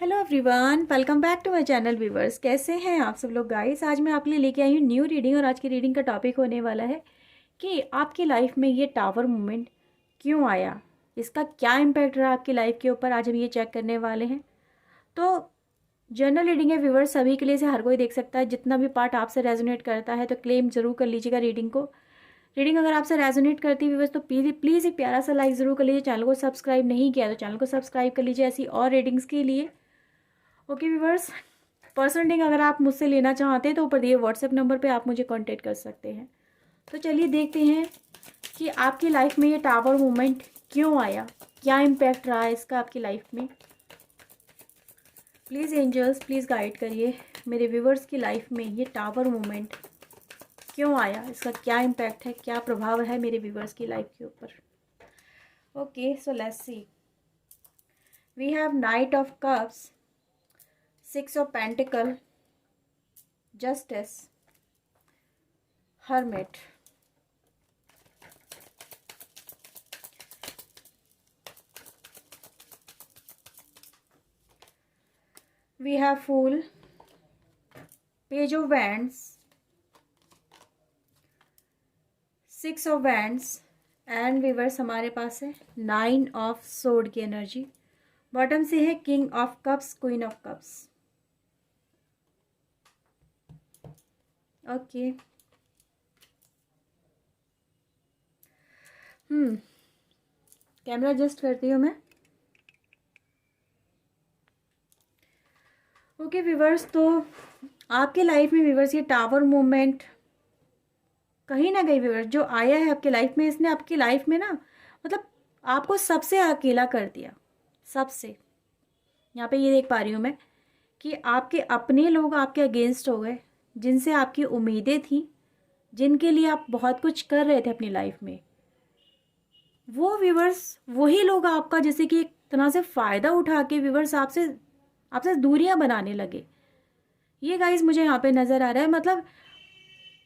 Hello everyone, welcome back to my channel viewers. कैसे हैं आप सब लोग गाइस। आज मैं आपके लिए लेके आई हूँ न्यू रीडिंग और आज की रीडिंग का टॉपिक होने वाला है कि आपकी लाइफ में ये टावर मोमेंट क्यों आया, इसका क्या इम्पैक्ट रहा आपकी लाइफ के ऊपर। आज हम ये चेक करने वाले हैं। तो जनरल रीडिंग है व्यूवर्स, सभी के लिए से हर कोई देख सकता है। जितना भी पार्ट आपसे रेजोनेट करता है तो क्लेम जरूर कर लीजिएगा रीडिंग को। रीडिंग अगर आपसे रेजोनेट करती है व्यूवर्स तो प्लीज़ एक प्यारा सा लाइक ज़रूर कर लीजिए। चैनल को सब्सक्राइब नहीं किया तो चैनल को सब्सक्राइब कर लीजिए ऐसी और रीडिंग्स के लिए। ओके व्यूवर्स, पर्सनल रीडिंग अगर आप मुझसे लेना चाहते हैं तो ऊपर दिए व्हाट्सएप नंबर पे आप मुझे कांटेक्ट कर सकते हैं। तो चलिए देखते हैं कि आपकी लाइफ में ये टावर मोमेंट क्यों आया, क्या इम्पैक्ट रहा है इसका आपकी लाइफ में। प्लीज़ एंजल्स प्लीज़ गाइड करिए मेरे व्यूवर्स की लाइफ में ये टावर मोमेंट क्यों आया, इसका क्या इम्पैक्ट है, क्या प्रभाव है मेरे व्यूवर्स की लाइफ के ऊपर। Okay so let's see. We have knight of cups, six of pentacle, justice, hermit, we have fool, page of wands, six of wands and reverse हमारे पास है नाइन ऑफ सोर्ड की एनर्जी। बॉटम से है king of cups, queen of cups. Okay camera adjust करती हूँ मैं। ओके व्यूवर्स, तो आपके लाइफ में व्यूवर्स ये टावर मूवमेंट कहीं ना कहीं व्यूवर्स जो आया है आपकी लाइफ में, इसने आपकी लाइफ में ना मतलब आपको सबसे अकेला कर दिया। सबसे यहाँ पे ये देख पा रही हूँ मैं कि आपके अपने लोग आपके अगेंस्ट हो गए, जिनसे आपकी उम्मीदें थी, जिनके लिए आप बहुत कुछ कर रहे थे अपनी लाइफ में, वो व्यूवर्स वही लोग आपका जैसे कि एक तरह से फ़ायदा उठा के व्यूवर्स आपसे आपसे दूरियां बनाने लगे। ये गाइस मुझे यहाँ पे नज़र आ रहा है। मतलब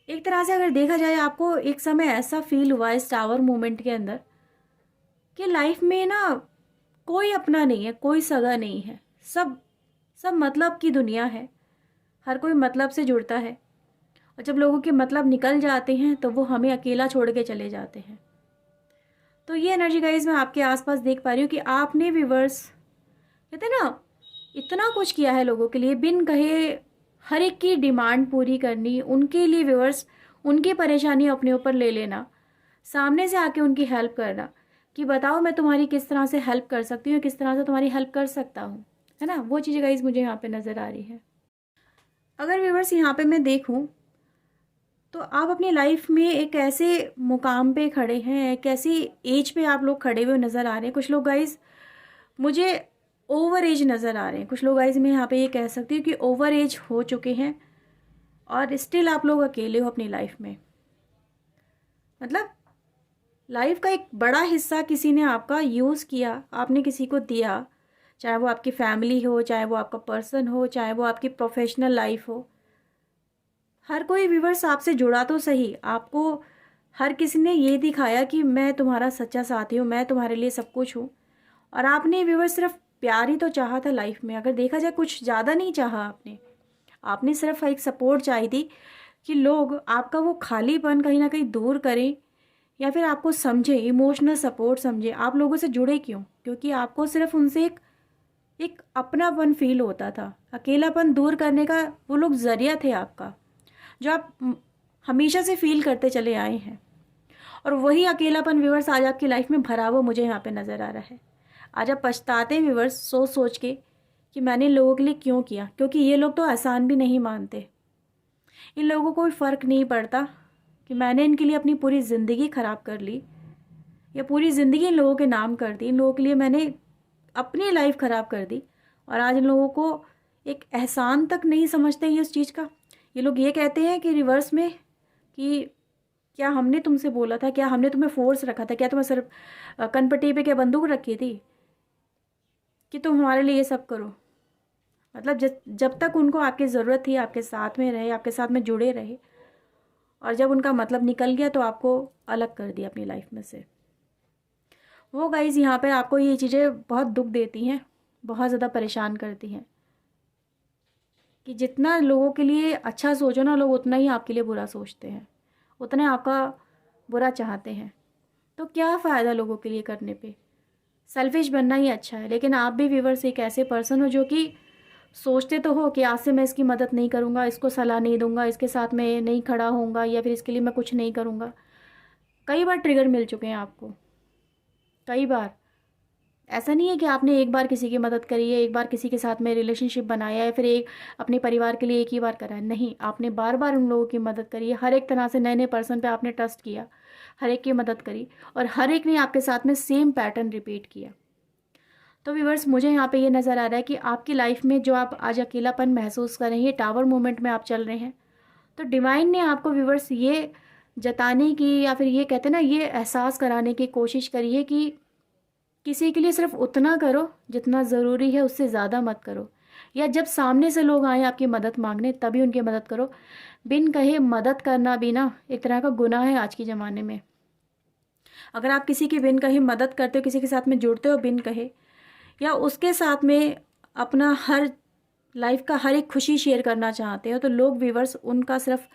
एक तरह से अगर देखा जाए, आपको एक समय ऐसा फील हुआ इस टावर मोमेंट के अंदर कि लाइफ में ना कोई अपना नहीं है, कोई सगा नहीं है, सब सब मतलब की दुनिया है। हर कोई मतलब से जुड़ता है और जब लोगों के मतलब निकल जाते हैं तो वो हमें अकेला छोड़ के चले जाते हैं। तो ये एनर्जी गाइस मैं आपके आसपास देख पा रही हूँ कि आपने व्यूवर्स कहते हैं ना इतना कुछ किया है लोगों के लिए, बिन कहे हर एक की डिमांड पूरी करनी, उनके लिए व्यूवर्स उनकी परेशानी अपने ऊपर ले लेना, सामने से आके उनकी हेल्प करना कि बताओ मैं तुम्हारी किस तरह से हेल्प कर सकती हूँ, किस तरह से तुम्हारी हेल्प कर सकता हूँ, है ना। वो चीज़ें गाइस मुझे यहाँ पे नज़र आ रही है। अगर व्यूवर्स यहाँ पे मैं देखूँ तो आप अपनी लाइफ में एक ऐसे मुकाम पे खड़े हैं, एक ऐसी एज पे आप लोग खड़े हुए नज़र आ रहे हैं। कुछ लोग गाइस मुझे ओवर एज नज़र आ रहे हैं, कुछ लोग गाइस मैं यहाँ पे ये कह सकती हूँ कि ओवर एज हो चुके हैं और स्टिल आप लोग अकेले हो अपनी लाइफ में। मतलब लाइफ का एक बड़ा हिस्सा किसी ने आपका यूज़ किया, आपने किसी को दिया, चाहे वो आपकी फैमिली हो, चाहे वो आपका पर्सन हो, चाहे वो आपकी प्रोफेशनल लाइफ हो। हर कोई व्यूवर्स आपसे जुड़ा तो सही, आपको हर किसी ने ये दिखाया कि मैं तुम्हारा सच्चा साथी हूँ, मैं तुम्हारे लिए सब कुछ हूँ। और आपने व्यूवर्स सिर्फ प्यार ही तो चाहा था लाइफ में। अगर देखा जाए कुछ ज़्यादा नहीं चाहा आपने सिर्फ एक सपोर्ट चाहिए थी कि लोग आपका वो खालीपन कहीं ना कहीं दूर करें या फिर आपको समझे, इमोशनल सपोर्ट समझे। आप लोगों से जुड़े क्यों? क्योंकि आपको सिर्फ उनसे एक अपनापन फील होता था। अकेलापन दूर करने का वो लोग ज़रिया थे आपका, जो आप हमेशा से फील करते चले आए हैं। और वही अकेलापन व्यूवर्स आज आपकी लाइफ में भरा हुआ मुझे यहाँ पे नज़र आ रहा है। आज आप पछताते हैं व्यूवर्स सोच सोच के कि मैंने इन लोगों के लिए क्यों किया, क्योंकि ये लोग तो एहसान भी नहीं मानते। इन लोगों को कोई फ़र्क नहीं पड़ता कि मैंने इनके लिए अपनी पूरी ज़िंदगी ख़राब कर ली या पूरी ज़िंदगी इन लोगों के नाम कर दी, इन लोगों के लिए मैंने अपनी लाइफ ख़राब कर दी। और आज इन लोगों को एक एहसान तक नहीं समझते ये उस चीज़ का। ये लोग ये कहते हैं कि रिवर्स में कि क्या हमने तुमसे बोला था, क्या हमने तुम्हें फोर्स रखा था, क्या तुम्हें सिर्फ कनपट्टी पे क्या बंदूक रखी थी कि तुम हमारे लिए ये सब करो। मतलब जब तक उनको आपकी ज़रूरत थी आपके साथ में रहे, आपके साथ में जुड़े रहे, और जब उनका मतलब निकल गया तो आपको अलग कर दिया अपनी लाइफ में से। वो गाइज़ यहाँ पर आपको ये चीज़ें बहुत दुख देती हैं, बहुत ज़्यादा परेशान करती हैं कि जितना लोगों के लिए अच्छा सोचो ना, लोग उतना ही आपके लिए बुरा सोचते हैं, उतना आपका बुरा चाहते हैं। तो क्या फ़ायदा लोगों के लिए करने पे? सेल्फिश बनना ही अच्छा है। लेकिन आप भी व्यूअर्स एक ऐसे पर्सन हो जो कि सोचते तो हो कि आज से मैं इसकी मदद नहीं करूँगा, इसको सलाह नहीं दूँगा, इसके साथ मैं नहीं खड़ा होऊंगा, या फिर इसके लिए मैं कुछ नहीं करूँगा। कई बार ट्रिगर मिल चुके हैं आपको, कई बार। ऐसा नहीं है कि आपने एक बार किसी की मदद करी है, एक बार किसी के साथ में रिलेशनशिप बनाया है, फिर एक अपने परिवार के लिए एक ही बार करा है। नहीं, आपने बार बार उन लोगों की मदद करी है। हर एक तरह से नए नए पर्सन पे आपने ट्रस्ट किया, हर एक की मदद करी, और हर एक ने आपके साथ में सेम पैटर्न रिपीट किया। तो व्यूअर्स, मुझे यहाँ पे ये नज़र आ रहा है कि आपकी लाइफ में जो आप आज अकेलापन महसूस कर रहे हैं, ये टावर मोमेंट में आप चल रहे हैं, तो डिवाइन ने आपको व्यूअर्स ये जताने की, या फिर ये कहते हैं ना, ये एहसास कराने की कोशिश करी है कि किसी के लिए सिर्फ उतना करो जितना ज़रूरी है, उससे ज़्यादा मत करो। या जब सामने से लोग आए आपकी मदद मांगने, तभी उनकी मदद करो। बिन कहे मदद करना भी ना एक तरह का गुनाह है आज के ज़माने में। अगर आप किसी की बिन कहे मदद करते हो, किसी के साथ में जुड़ते हो बिन कहे, या उसके साथ में अपना हर लाइफ का हर एक खुशी शेयर करना चाहते हो, तो लोग व्यूअर्स उनका सिर्फ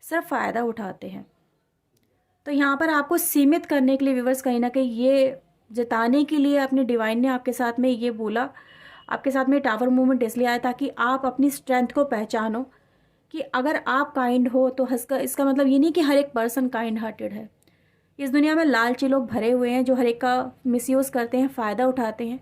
सिर्फ फ़ायदा उठाते हैं। तो यहाँ पर आपको सीमित करने के लिए व्यूअर्स कहीं ना कहीं ये जताने के लिए अपने डिवाइन ने आपके साथ में ये बोला, आपके साथ में टावर मूवमेंट इसलिए आया ताकि आप अपनी स्ट्रेंथ को पहचानो कि अगर आप काइंड हो तो इसका मतलब ये नहीं कि हर एक पर्सन काइंड हार्टेड है। इस दुनिया में लालची लोग भरे हुए हैं जो हर एक का मिसयूज़ करते हैं, फ़ायदा उठाते हैं,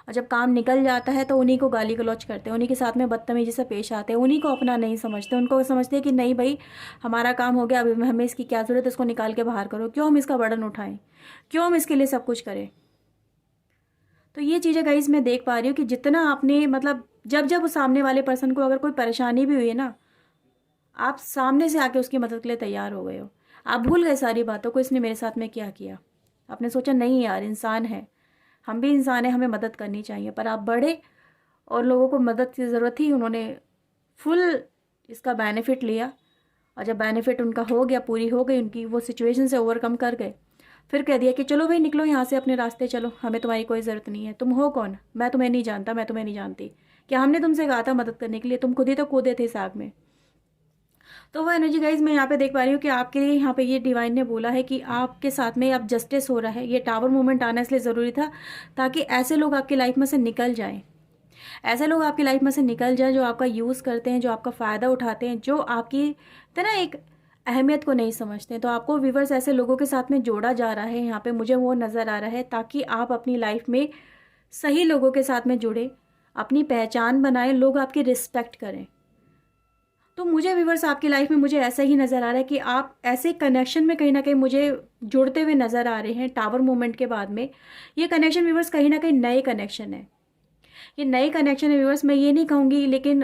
और जब काम निकल जाता है तो उन्हीं को गाली गलौज करते हैं, उन्हीं के साथ में बदतमीजी से पेश आते हैं, उन्हीं को अपना नहीं समझते। उनको समझते हैं कि नहीं भाई, हमारा काम हो गया, अभी हमें इसकी क्या ज़रूरत है, इसको निकाल के बाहर करो, क्यों हम इसका बर्डन उठाएं, क्यों हम इसके लिए सब कुछ करें। तो ये चीज़ें गाइस मैं देख पा रही हूँ कि जितना आपने मतलब जब जब उस सामने वाले पर्सन को अगर कोई परेशानी भी हुई है ना, आप सामने से आके उसकी मदद के लिए तैयार हो गए हो। आप भूल गए सारी बातों को, इसने मेरे साथ में क्या किया। आपने सोचा नहीं यार, इंसान है, हम भी इंसान हैं, हमें मदद करनी चाहिए। पर आप बढ़े और लोगों को मदद की ज़रूरत थी, उन्होंने फुल इसका बेनिफिट लिया, और जब बेनिफिट उनका हो गया, पूरी हो गई उनकी, वो सिचुएशन से ओवरकम कर गए, फिर कह दिया कि चलो भाई निकलो यहाँ से, अपने रास्ते चलो, हमें तुम्हारी कोई ज़रूरत नहीं है। तुम हो कौन? मैं तुम्हें नहीं जानता, मैं तुम्हें नहीं जानती। क्या हमने तुमसे कहा था मदद करने के लिए? तुम खुद ही तो कूदे थे इस आग में। तो वो एनर्जी गाइज मैं यहाँ पे देख पा रही हूँ कि आपके लिए यहाँ पे ये डिवाइन ने बोला है कि आपके साथ में अब जस्टिस हो रहा है। ये टावर मूवमेंट आना इसलिए ज़रूरी था ताकि ऐसे लोग आपकी लाइफ में से निकल जाएं, ऐसे लोग आपकी लाइफ में से निकल जाएं जो आपका यूज़ करते हैं, जो आपका फ़ायदा उठाते हैं, जो आपकी तरह एक अहमियत को नहीं समझते हैं। तो आपको व्यूवर्स ऐसे लोगों के साथ में जोड़ा जा रहा है, यहाँ पे मुझे वो नज़र आ रहा है, ताकि आप अपनी लाइफ में सही लोगों के साथ में जुड़े, अपनी पहचान बनाएं, लोग आपकी रिस्पेक्ट करें। तो मुझे व्यूवर्स आपकी लाइफ में मुझे ऐसा ही नज़र आ रहा है कि आप ऐसे कनेक्शन में कहीं ना कहीं मुझे जुड़ते हुए नज़र आ रहे हैं टावर मूवमेंट के बाद में। ये कनेक्शन व्यूवर्स कहीं ना कहीं नए कनेक्शन है, ये नए कनेक्शन है व्यूवर्स। मैं ये नहीं कहूँगी, लेकिन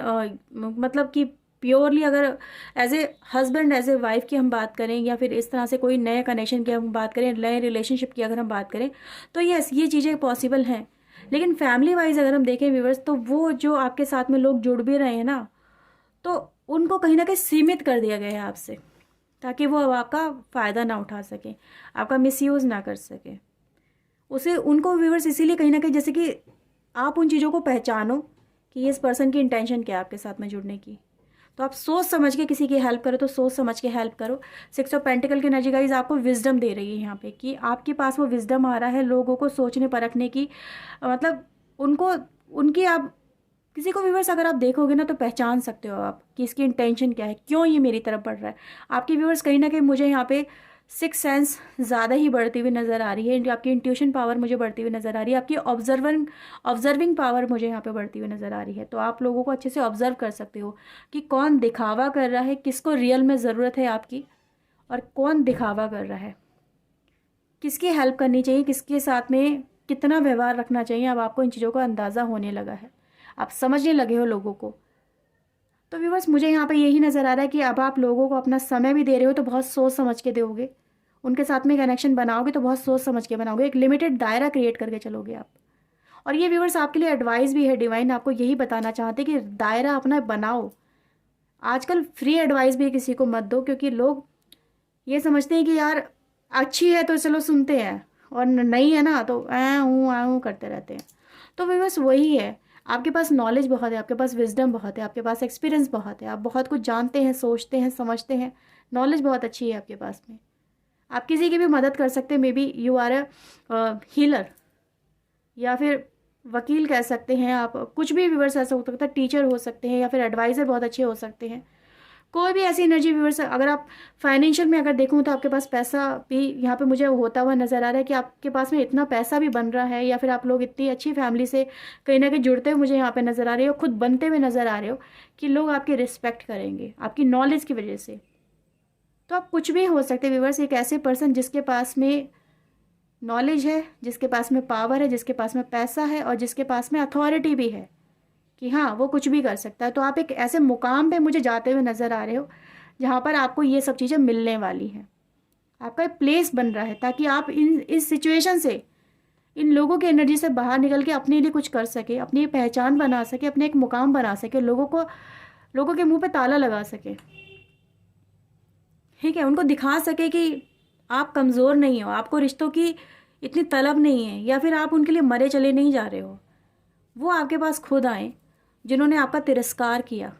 मतलब कि प्योरली अगर as a husband as a wife की हम बात करें, या फिर इस तरह से कोई नए कनेक्शन की हम बात करें, नए रिलेशनशिप की अगर हम बात करें, तो यस ये चीज़ें पॉसिबल हैं। लेकिन फैमिली वाइज अगर हम देखें व्यूवर्स, तो वो जो आपके साथ में लोग जुड़ भी रहे हैं ना, तो उनको कहीं ना कहीं सीमित कर दिया गया है आपसे, ताकि वो अब आपका फ़ायदा ना उठा सके, आपका मिसयूज़ ना कर सके। उसे उनको व्यूवर्स इसीलिए कहीं ना कहीं, जैसे कि आप उन चीज़ों को पहचानो कि इस पर्सन की इंटेंशन क्या है आपके साथ में जुड़ने की। तो आप सोच समझ के किसी की हेल्प करो, तो सोच समझ के हेल्प करो। 6 ऑफ पेंटिकल की एनर्जी गाइज आपको विजडम दे रही है यहाँ पे, कि आपके पास वो विजडम आ रहा है लोगों को सोचने परखने की, मतलब उनको उनकी आप किसी को व्यूवर्स अगर आप देखोगे ना, तो पहचान सकते हो आप कि इसकी इंटेंशन क्या है, क्यों ये मेरी तरफ बढ़ रहा है। आपकी व्यूवर्स कहीं ना कहीं मुझे यहाँ पे 6 सेंस ज़्यादा ही बढ़ती हुई नज़र आ रही है, आपकी इंट्यूशन पावर मुझे बढ़ती हुई नज़र आ रही है, आपकी ऑब्जर्विंग पावर मुझे यहाँ पे बढ़ती हुई नज़र आ रही है। तो आप लोगों को अच्छे से ऑब्जर्व कर सकते हो कि कौन दिखावा कर रहा है, किसको रियल में ज़रूरत है आपकी, और कौन दिखावा कर रहा है, किसकी हेल्प करनी चाहिए, किसके साथ में कितना व्यवहार रखना चाहिए। अब आपको इन चीज़ों का अंदाज़ा होने लगा है, आप समझने लगे हो लोगों को। तो व्यूवर्स मुझे यहाँ पे यही नज़र आ रहा है कि अब आप लोगों को अपना समय भी दे रहे हो, तो बहुत सोच समझ के दोगे, उनके साथ में कनेक्शन बनाओगे तो बहुत सोच समझ के बनाओगे, एक लिमिटेड दायरा क्रिएट करके चलोगे आप। और ये व्यूवर्स आपके लिए एडवाइस भी है, डिवाइन आपको यही बताना चाहते हैं कि दायरा अपना बनाओ। आजकल फ्री एडवाइस भी किसी को मत दो, क्योंकि लोग ये समझते हैं कि यार अच्छी है तो चलो सुनते हैं, और नहीं है ना तो आ हूँ करते रहते हैं। तो व्यूअर्स वही है, आपके पास नॉलेज बहुत है, आपके पास विजडम बहुत है, आपके पास एक्सपीरियंस बहुत है, आप बहुत कुछ जानते हैं, सोचते हैं, समझते हैं, नॉलेज बहुत अच्छी है आपके पास में। आप किसी की भी मदद कर सकते हैं, maybe you are a healer, या फिर वकील कह सकते हैं आप, कुछ भी व्यूअर्स ऐसा हो सकता है, टीचर हो सकते हैं, या फिर एडवाइज़र बहुत अच्छे हो सकते हैं। कोई भी ऐसी एनर्जी व्यूअर्स, अगर आप फाइनेंशियल में अगर देखूँ तो आपके पास पैसा भी यहाँ पे मुझे होता हुआ नज़र आ रहा है कि आपके पास में इतना पैसा भी बन रहा है, या फिर आप लोग इतनी अच्छी फैमिली से कहीं ना कहीं जुड़ते हुए मुझे यहाँ पे नज़र आ रहे हो, खुद बनते हुए नज़र आ रहे हो कि लोग आपकी रिस्पेक्ट करेंगे आपकी नॉलेज की वजह से। तो आप कुछ भी हो सकते हैं व्यूअर्स, एक ऐसे पर्सन जिसके पास में नॉलेज है, जिसके पास में पावर है, जिसके पास में पैसा है, और जिसके पास में अथॉरिटी भी है कि हाँ वो कुछ भी कर सकता है। तो आप एक ऐसे मुकाम पे मुझे जाते हुए नज़र आ रहे हो जहाँ पर आपको ये सब चीज़ें मिलने वाली हैं, आपका एक प्लेस बन रहा है, ताकि आप इस सिचुएशन से, इन लोगों की एनर्जी से बाहर निकल के अपने लिए कुछ कर सके, अपनी पहचान बना सके, अपने एक मुकाम बना सके, लोगों के मुंह पे ताला लगा सके, ठीक है, उनको दिखा सके कि आप कमज़ोर नहीं हो, आपको रिश्तों की इतनी तलब नहीं है, या फिर आप उनके लिए मरे चले नहीं जा रहे हो। वो आपके पास खुद आए जिन्होंने आपका तिरस्कार किया।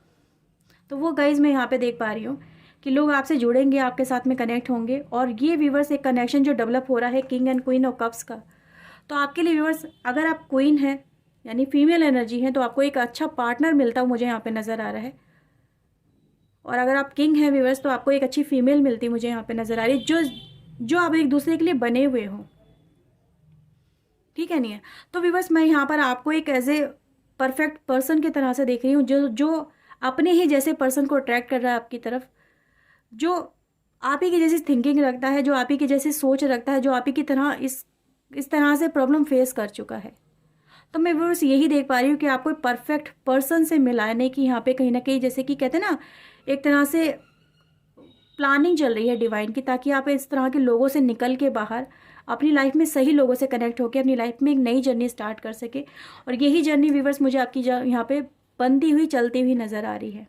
तो वो गाइज़ मैं यहाँ पे देख पा रही हूँ कि लोग आपसे जुड़ेंगे, आपके साथ में कनेक्ट होंगे, और ये व्यूवर्स एक कनेक्शन जो डेवलप हो रहा है king and queen of cups का। तो आपके लिए व्यूवर्स, अगर आप क्वीन हैं यानी फीमेल एनर्जी है, तो आपको एक अच्छा पार्टनर मिलता हुआ मुझे यहाँ पे नज़र आ रहा है। और अगर आप किंग हैं व्यूवर्स, तो आपको एक अच्छी फीमेल मिलती मुझे यहाँ पे नज़र आ रही है, जो आप एक दूसरे के लिए बने हुए हो, ठीक है नहीं है। तो व्यूवर्स मैं यहाँ पर आपको एक एज ए परफेक्ट पर्सन की तरह से देख रही हूँ, जो अपने ही जैसे पर्सन को अट्रैक्ट कर रहा है आपकी तरफ, जो आप ही की जैसी थिंकिंग रखता है, जो आप ही की जैसी सोच रखता है, जो आप ही की तरह इस तरह से प्रॉब्लम फेस कर चुका है। तो मैं बस यही देख पा रही हूँ कि आपको एक परफेक्ट पर्सन से मिलाने की यहाँ पे कहीं ना कहीं, जैसे कि कहते हैं ना, एक तरह से प्लानिंग चल रही है डिवाइन की, ताकि आप इस तरह के लोगों से निकल के बाहर अपनी लाइफ में सही लोगों से कनेक्ट होकर अपनी लाइफ में एक नई जर्नी स्टार्ट कर सके। और यही जर्नी व्यूवर्स मुझे आपकी यहाँ पे बनती हुई चलती हुई नज़र आ रही है।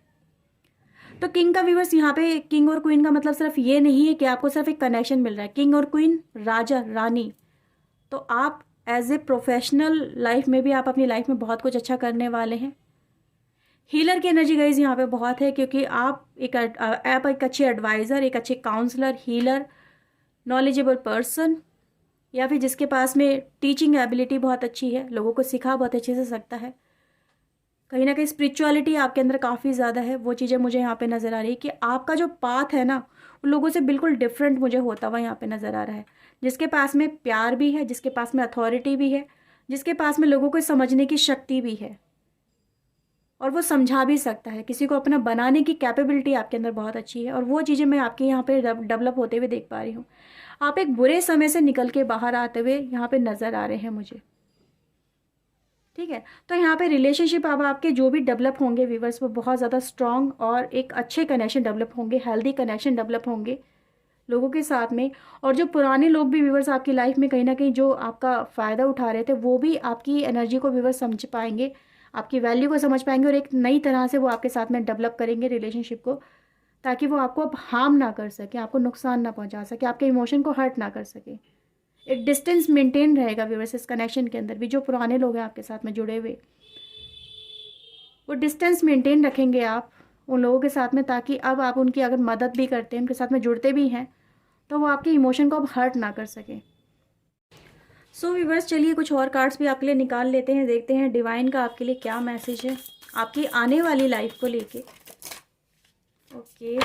तो किंग का व्यूवर्स यहाँ पे, किंग और क्वीन का मतलब सिर्फ ये नहीं है कि आपको सिर्फ एक कनेक्शन मिल रहा है, किंग और क्वीन, राजा रानी। तो आप एज ए प्रोफेशनल लाइफ में भी आप अपनी लाइफ में बहुत कुछ अच्छा करने वाले हैं। हीलर की एनर्जी गाइज यहाँ पे बहुत है, क्योंकि आप एक अच्छे एडवाइज़र, एक अच्छे काउंसलर, हीलर, नॉलेजेबल पर्सन, या फिर जिसके पास में टीचिंग एबिलिटी बहुत अच्छी है, लोगों को सिखा बहुत अच्छे से सकता है, कहीं ना कहीं स्पिरिचुअलिटी आपके अंदर काफ़ी ज़्यादा है। वो चीज़ें मुझे यहाँ पे नज़र आ रही है कि आपका जो पाथ है ना, उन लोगों से बिल्कुल डिफरेंट मुझे होता हुआ यहाँ पे नज़र आ रहा है, जिसके पास में प्यार भी है, जिसके पास में अथॉरिटी भी है, जिसके पास में लोगों को समझने की शक्ति भी है, और वो समझा भी सकता है, किसी को अपना बनाने की कैपेबिलिटी आपके अंदर बहुत अच्छी है। और वो चीज़ें मैं आपके यहाँ पे डेवलप होते हुए देख पा रही हूँ। आप एक बुरे समय से निकल के बाहर आते हुए यहाँ पे नज़र आ रहे हैं मुझे, ठीक है। तो यहाँ पे रिलेशनशिप अब आपके जो भी डेवलप होंगे व्यूवर्स, वो बहुत ज़्यादा स्ट्रॉन्ग और एक अच्छे कनेक्शन डेवलप होंगे, हेल्दी कनेक्शन डेवलप होंगे लोगों के साथ में। और जो पुराने लोग भी व्यूवर्स आपकी लाइफ में कहीं ना कहीं जो आपका फ़ायदा उठा रहे थे, वो भी आपकी एनर्जी को व्यूवर्स समझ पाएंगे, आपकी वैल्यू को समझ पाएंगे, और एक नई तरह से वो आपके साथ में डेवलप करेंगे रिलेशनशिप को, ताकि वो आपको अब हार्म ना कर सके, आपको नुकसान ना पहुंचा सके, आपके इमोशन को हर्ट ना कर सके। एक डिस्टेंस मेंटेन रहेगा व्यूअर्स इस कनेक्शन के अंदर भी। जो पुराने लोग हैं आपके साथ में जुड़े हुए, वो डिस्टेंस मेंटेन रखेंगे आप उन लोगों के साथ में, ताकि अब आप उनकी अगर मदद भी करते हैं, उनके साथ में जुड़ते भी हैं, तो वो आपके इमोशन को अब हर्ट ना कर सके। सो व्यूअर्स चलिए कुछ और कार्ड्स भी आपके लिए निकाल लेते हैं, देखते हैं डिवाइन का आपके लिए क्या मैसेज है आपकी आने वाली लाइफ को लेके। ओके,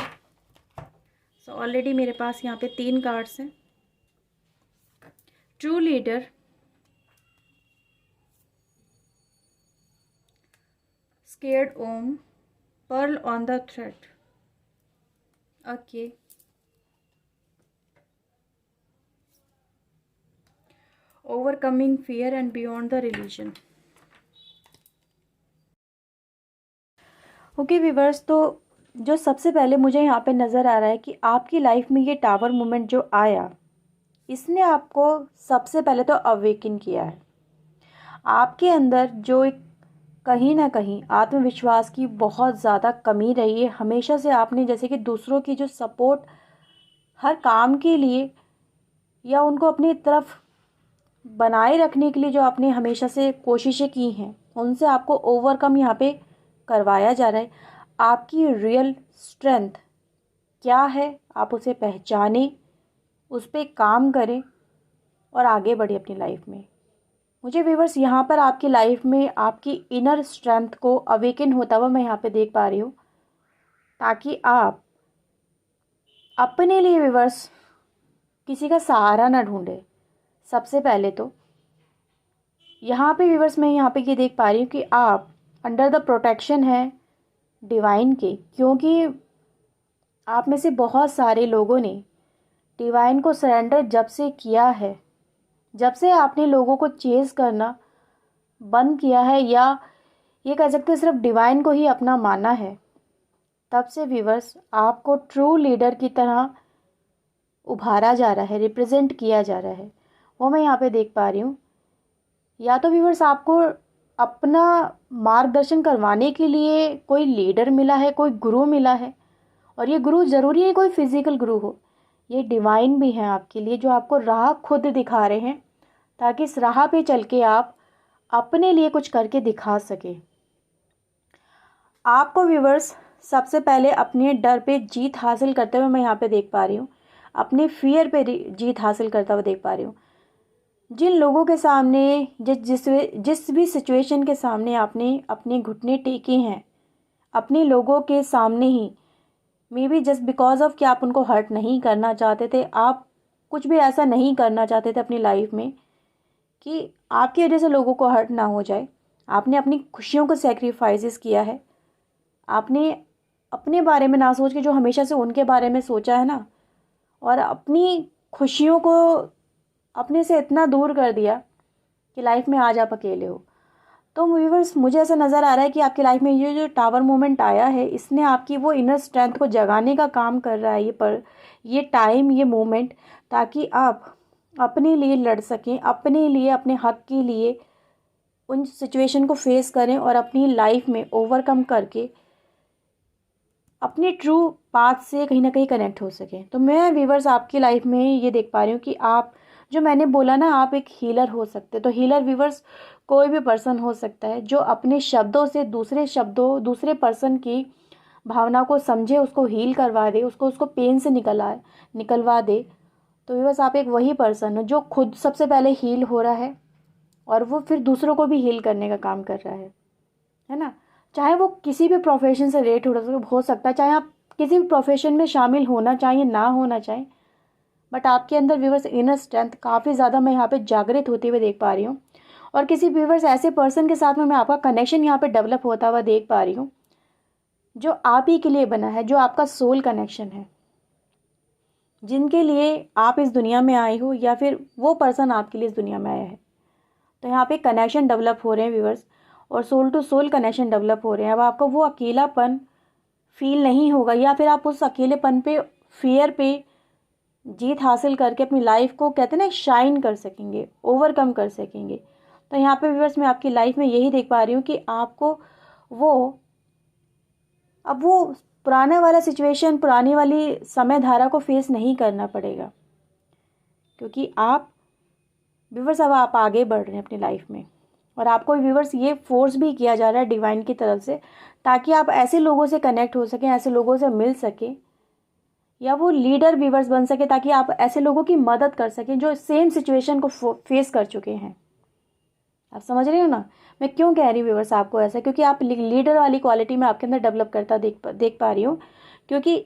सो ऑलरेडी मेरे पास यहाँ पे 3 कार्ड्स हैं। True leader, scared Om, pearl on the thread. Okay, overcoming fear and beyond the religion. Okay viewers, तो जो सबसे पहले मुझे यहाँ पे नज़र आ रहा है कि आपकी लाइफ में ये टावर मोमेंट जो आया, इसने आपको सबसे पहले तो अवेकन किया है। आपके अंदर जो एक कहीं ना कहीं आत्मविश्वास की बहुत ज़्यादा कमी रही है, हमेशा से आपने जैसे कि दूसरों की जो सपोर्ट हर काम के लिए, या उनको अपनी तरफ बनाए रखने के लिए जो आपने हमेशा से कोशिशें की हैं, उनसे आपको ओवरकम यहाँ पे करवाया जा रहा है। आपकी रियल स्ट्रेंथ क्या है, आप उसे पहचानें, उस पर काम करें और आगे बढ़े अपनी लाइफ में। मुझे व्यूअर्स यहाँ पर आपकी लाइफ में आपकी इनर स्ट्रेंथ को अवेकन होता हुआ मैं यहाँ पे देख पा रही हूँ, ताकि आप अपने लिए व्यूअर्स किसी का सहारा ना ढूंढे। सबसे पहले तो यहाँ पे व्यूअर्स मैं यहाँ पे ये देख पा रही हूँ कि आप अंडर द प्रोटेक्शन है डिवाइन के, क्योंकि आप में से बहुत सारे लोगों ने डिवाइन को सरेंडर जब से किया है, जब से आपने लोगों को चेज़ करना बंद किया है, या ये कह सकते हैं सिर्फ डिवाइन को ही अपना माना है, तब से व्यूअर्स आपको ट्रू लीडर की तरह उभारा जा रहा है, रिप्रेजेंट किया जा रहा है। वो मैं यहाँ पे देख पा रही हूँ। या तो व्यूअर्स आपको अपना मार्गदर्शन करवाने के लिए कोई लीडर मिला है, कोई गुरु मिला है, और ये गुरु ज़रूरी नहीं कोई फिज़िकल गुरु हो, ये डिवाइन भी हैं आपके लिए, जो आपको राह खुद दिखा रहे हैं, ताकि इस राह पे चल के आप अपने लिए कुछ करके दिखा सकें। आपको व्यूअर्स सबसे पहले अपने डर पे जीत हासिल करते हुए मैं यहाँ पे देख पा रही हूँ, अपने फियर पे जीत हासिल करता हुआ देख पा रही हूँ। जिन लोगों के सामने जिस भी सिचुएशन के सामने आपने अपने घुटने टेके हैं, अपने लोगों के सामने ही, may be just because of कि आप उनको हर्ट नहीं करना चाहते थे, आप कुछ भी ऐसा नहीं करना चाहते थे अपनी लाइफ में कि आपकी वजह से लोगों को हर्ट ना हो जाए। आपने अपनी खुशियों को सेक्रीफाइसेस किया है, आपने अपने बारे में ना सोच के जो हमेशा से उनके बारे में सोचा है ना, और अपनी खुशियों को अपने से इतना दूर कर दिया कि लाइफ में आज आप अकेले हो। तो व्यूअर्स मुझे ऐसा नज़र आ रहा है कि आपकी लाइफ में ये जो टावर मोमेंट आया है, इसने आपकी वो इनर स्ट्रेंथ को जगाने का काम कर रहा है, ये टाइम, ये मोमेंट, ताकि आप अपने लिए लड़ सकें, अपने लिए, अपने हक के लिए उन सिचुएशन को फेस करें और अपनी लाइफ में ओवरकम करके अपने ट्रू पाथ से कहीं ना कहीं कनेक्ट हो सकें। तो मैं व्यूअर्स आपकी लाइफ में ये देख पा रही हूँ कि आप, जो मैंने बोला ना, आप एक हीलर हो सकते हैं। तो हीलर व्यूअर्स कोई भी पर्सन हो सकता है जो अपने शब्दों से दूसरे पर्सन की भावना को समझे, उसको हील करवा दे, उसको पेन से निकलवा दे। तो व्यूअर्स आप एक वही पर्सन हो जो खुद सबसे पहले हील हो रहा है, और वो फिर दूसरों को भी हील करने का काम कर रहा है ना। चाहे वो किसी भी प्रोफेशन से रिलेटेड हो सकता है, चाहे आप किसी भी प्रोफेशन में शामिल होना चाहिए ना होना चाहिए, बट आपके अंदर व्यूअर्स इनर स्ट्रेंथ काफ़ी ज़्यादा मैं यहाँ पे जागृत होते हुए देख पा रही हूँ। और किसी व्यूअर्स ऐसे पर्सन के साथ में मैं आपका कनेक्शन यहाँ पे डेवलप होता हुआ देख पा रही हूँ, जो आप ही के लिए बना है, जो आपका सोल कनेक्शन है, जिनके लिए आप इस दुनिया में आए हो, या फिर वो पर्सन आपके लिए इस दुनिया में आया है। तो यहाँ पे कनेक्शन डेवलप हो रहे हैं व्यूअर्स, और soul to soul connection develop हो रहे हैं। अब आपको वो अकेलापन फील नहीं होगा, या फिर आप उस अकेलेपन पे, फियर पे जीत हासिल करके अपनी लाइफ को, कहते हैं ना, शाइन कर सकेंगे, ओवरकम कर सकेंगे। तो यहाँ पे व्यूअर्स मैं आपकी लाइफ में यही देख पा रही हूँ कि आपको अब वो पुराना वाला सिचुएशन, पुरानी वाली समय धारा को फेस नहीं करना पड़ेगा, क्योंकि आप व्यूअर्स अब आप आगे बढ़ रहे हैं अपनी लाइफ में। और आपको व्यूअर्स ये फोर्स भी किया जा रहा है डिवाइन की तरफ से, ताकि आप ऐसे लोगों से कनेक्ट हो सकें, ऐसे लोगों से मिल सकें, या वो लीडर व्यूअर्स बन सके, ताकि आप ऐसे लोगों की मदद कर सकें जो सेम सिचुएशन को फेस कर चुके हैं। आप समझ रहे हो ना मैं क्यों कह रही हूँ व्यूअर्स आपको ऐसा, क्योंकि आप लीडर वाली क्वालिटी में आपके अंदर डेवलप करता देख पा रही हूँ। क्योंकि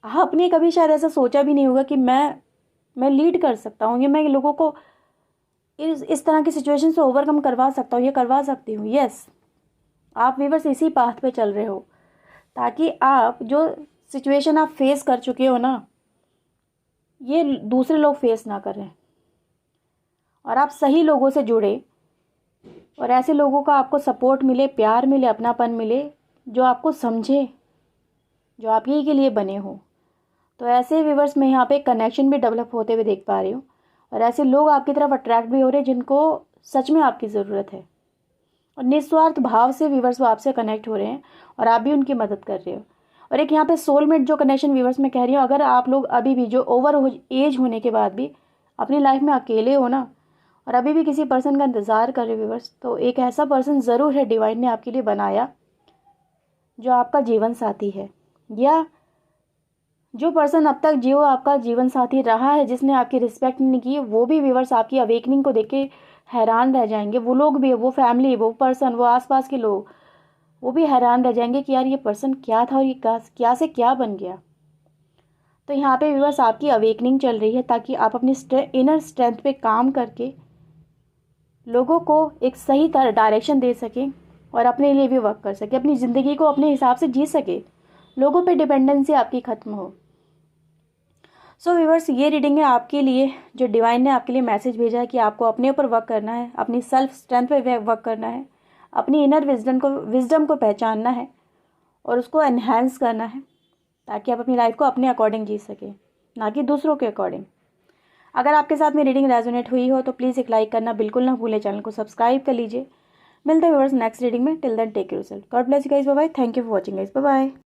आपने कभी शायद ऐसा सोचा भी नहीं होगा कि मैं लीड कर सकता हूँ, या मैं लोगों को इस तरह की सिचुएशन से ओवरकम करवा सकता हूँ, ये करवा सकती हूँ। यस, आप व्यूअर्स इसी पाथ पे चल रहे हो, ताकि आप जो सिचुएशन आप फेस कर चुके हो ना, ये दूसरे लोग फेस ना करें, और आप सही लोगों से जुड़े, और ऐसे लोगों का आपको सपोर्ट मिले, प्यार मिले, अपनापन मिले, जो आपको समझे, जो आप ही के लिए बने हो। तो ऐसे व्यूअर्स में यहाँ पे कनेक्शन भी डेवलप होते हुए देख पा रही हूँ, और ऐसे लोग आपकी तरफ अट्रैक्ट भी हो रहे हैं जिनको सच में आपकी ज़रूरत है, और निस्वार्थ भाव से व्यूअर्स वो आपसे कनेक्ट हो रहे हैं, और आप भी उनकी मदद कर रहे हो। और एक यहाँ पे सोलमेट जो कनेक्शन व्यूअर्स मैं कह रही हूँ, अगर आप लोग अभी भी जो ओवर एज होने के बाद भी अपनी लाइफ में अकेले हो ना, और अभी भी किसी पर्सन का इंतज़ार कर रहे हो व्यूअर्स, तो एक ऐसा पर्सन ज़रूर है डिवाइन ने आपके लिए बनाया जो आपका जीवन साथी है, या जो पर्सन अब तक जो आपका जीवन साथी रहा है जिसने आपकी रिस्पेक्ट नहीं की, वो भी व्यूअर्स आपकी अवेकनिंग को देख के हैरान रह जाएंगे। वो लोग भी, वो फैमिली, वो पर्सन, वो आसपास के लोग, वो भी हैरान रह जाएंगे कि यार ये पर्सन क्या था और ये क्या से क्या बन गया। तो यहाँ पे व्यूअर्स आपकी अवेकनिंग चल रही है ताकि आप अपनी इनर स्ट्रेंथ पे काम करके लोगों को एक सही तरह डायरेक्शन दे सकें और अपने लिए भी वर्क कर सके, अपनी ज़िंदगी को अपने हिसाब से जी सके, लोगों पे डिपेंडेंसी आपकी ख़त्म हो। सो व्यूअर्स, ये रीडिंग है आपके लिए, जो डिवाइन ने आपके लिए मैसेज भेजा है कि आपको अपने ऊपर वर्क करना है, अपनी सेल्फ स्ट्रेंथ पे वर्क करना है, अपनी इनर विजडम को पहचानना है और उसको एनहेंस करना है ताकि आप अपनी लाइफ को अपने अकॉर्डिंग जी सकें, ना कि दूसरों के अकॉर्डिंग। अगर आपके साथ में रीडिंग रेजोनेट हुई हो तो प्लीज़ एक लाइक करना बिल्कुल ना भूलें, चैनल को सब्सक्राइब कर लीजिए। मिलते हैं व्यूअर्स नेक्स्ट रीडिंग में। Till then take care yourself, God bless you guys, bye bye, thank you for watching guys, bye bye.